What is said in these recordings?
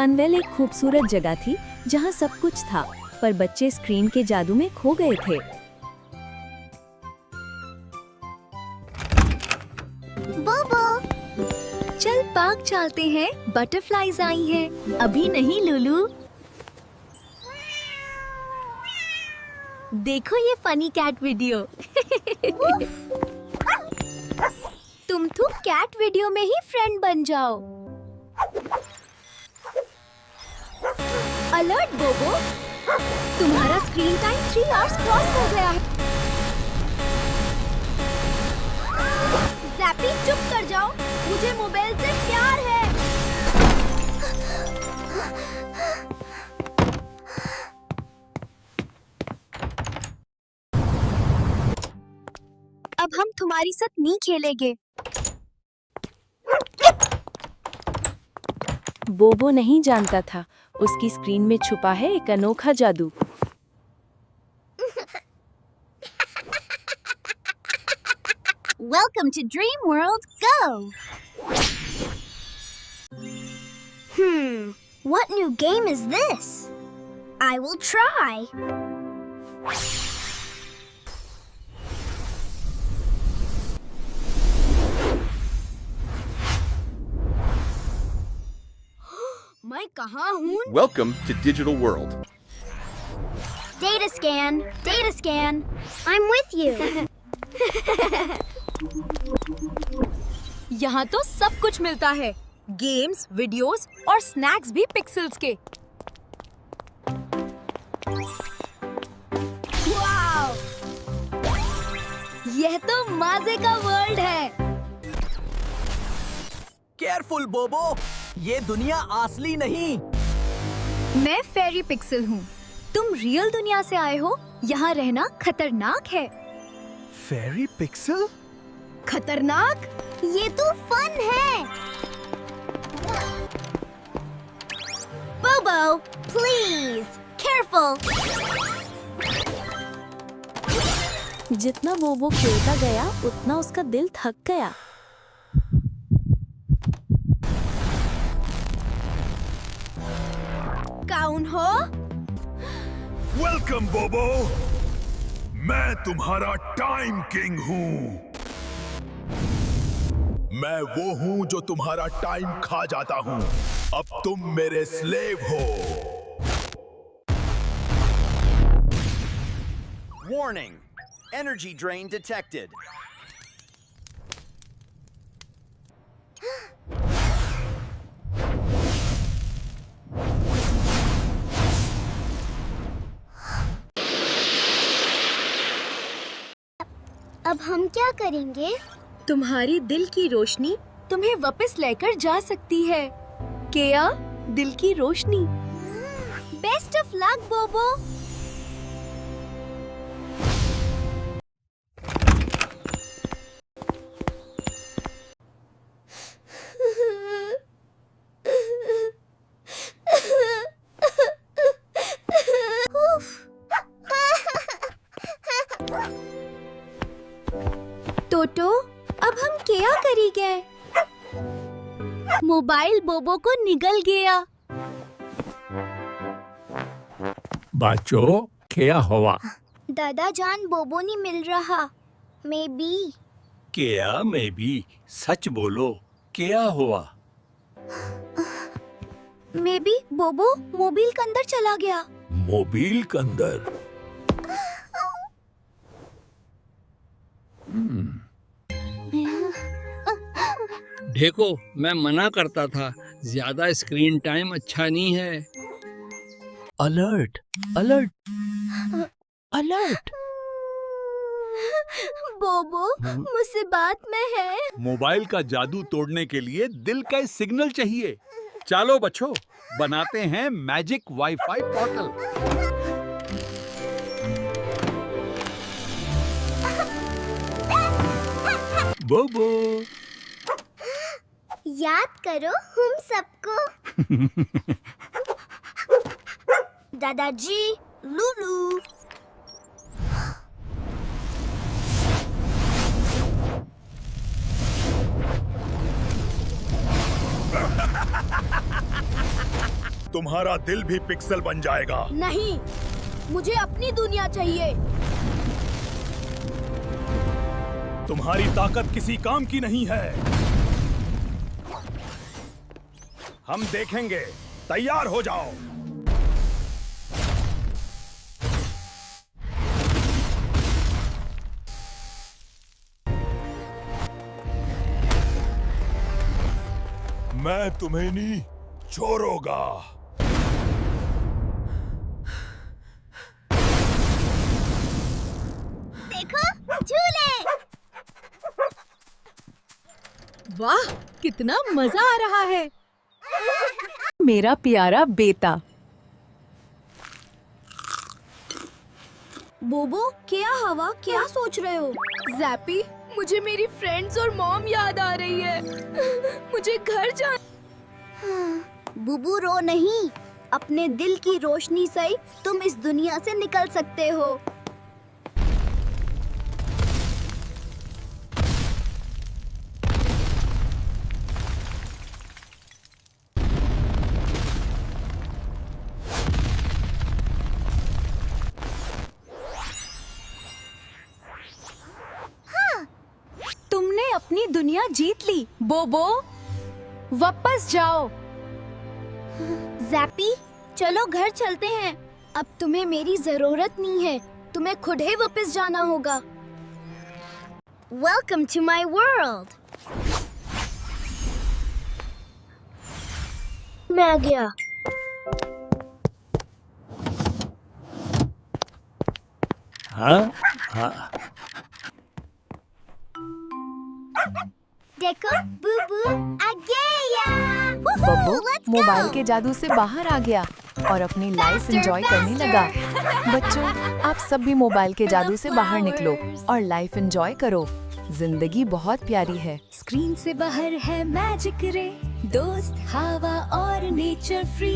फनवेल एक खूबसूरत जगह थी जहाँ सब कुछ था, पर बच्चे स्क्रीन के जादू में खो गए थे। बोबो, चल पार्क चलते हैं, बटरफ्लाईज आई हैं। अभी नहीं लुलू। देखो ये फनी कैट वीडियो। तुम तो कैट वीडियो में ही फ्रेंड बन जाओ। अलर्ट बोबो, तुम्हारा स्क्रीन टाइम 3 आवर्स क्रॉस हो गया है। ज़ैपी चुप कर जाओ, मुझे मोबाइल से प्यार है। अब हम तुम्हारी साथ नहीं खेलेंगे। बोबो नहीं जानता था उसकी स्क्रीन में छुपा है एक अनोखा जादू। Welcome to Dream World, go! What new game is this? I will try. मैं कहाँ हूँ? Welcome to Digital World. Data scan, data scan. I'm with you. यहाँ तो सब कुछ मिलता है, गेम्स, वीडियोस और स्नैक्स भी पिक्सेल्स के। वाव! यह तो मजे का वर्ल्ड है। केयरफुल बोबो, ये दुनिया असली नहीं। मैं फेरी पिक्सल हूँ, तुम रियल दुनिया से आए हो। यहाँ रहना खतरनाक है। फेरी पिक्सल? खतरनाक? ये तो फन है। बोबो, प्लीज, केयरफुल। जितना बोबो खेलता गया उतना उसका दिल थक गया। कौन हो? वेलकम बोबो, मैं तुम्हारा टाइम किंग हूँ। मैं वो हूँ जो तुम्हारा टाइम खा जाता हूँ। अब तुम मेरे स्लेव हो। Warning! Energy drain detected. अब हम क्या करेंगे? तुम्हारी दिल की रोशनी तुम्हें वापस लेकर जा सकती है। केया, दिल की रोशनी। बेस्ट ऑफ लक बोबो। टोटो, अब हम क्या करेंगे? मोबाइल बोबो को निगल गया। बच्चों, क्या हुआ? दादा जान बोबो नहीं मिल रहा। May be. क्या मैं भी? सच बोलो, क्या हुआ? मे बी बोबो मोबाइल के अंदर चला गया। मोबाइल के अंदर? देखो, मैं मना करता था, ज्यादा स्क्रीन टाइम अच्छा नहीं है। Alert, alert, alert. बोबो, मुझसे बात में है। मोबाइल का जादू तोड़ने के लिए दिल का सिग्नल चाहिए। चलो बच्चों, बनाते हैं मैजिक वाईफाई पोर्टल। बोबो, याद करो हम सबको। दादाजी, लुलू। तुम्हारा दिल भी पिक्सल बन जाएगा। नहीं, मुझे अपनी दुनिया चाहिए। तुम्हारी ताकत किसी काम की नहीं है। हम देखेंगे, तैयार हो जाओ। मैं तुम्हें नहीं छोड़ूंगा। देखो, झूले। वाह, कितना मजा आ रहा है। मेरा प्यारा बेटा। बोबो, क्या हवा, क्या सोच रहे हो? जैपी, मुझे मेरी फ्रेंड्स और मॉम याद आ रही है। मुझे घर जाना। बुबू, रो नहीं। अपने दिल की रोशनी से तुम इस दुनिया से निकल सकते हो। तुमने अपनी दुनिया जीत ली, बोबो। वापस जाओ। जैपी, चलो घर चलते हैं। अब तुम्हें मेरी जरूरत नहीं है, तुम्हें खुद ही वापस जाना होगा। Welcome to my world. मैं आ गया। देखो, बुबू आ गया। बब्बू मोबाइल के जादू से बाहर आ गया और अपनी लाइफ एंजॉय करने लगा। बच्चों, आप सब भी मोबाइल के जादू से बाहर निकलो और लाइफ एंजॉय करो। जिंदगी बहुत प्यारी है। स्क्रीन से बाहर है मैजिक रे, दोस्त हवा और नेचर फ्री।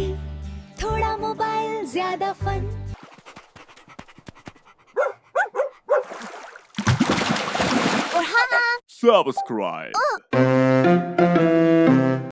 थोड़ा मोबाइल, ज्यादा फन। Subscribe.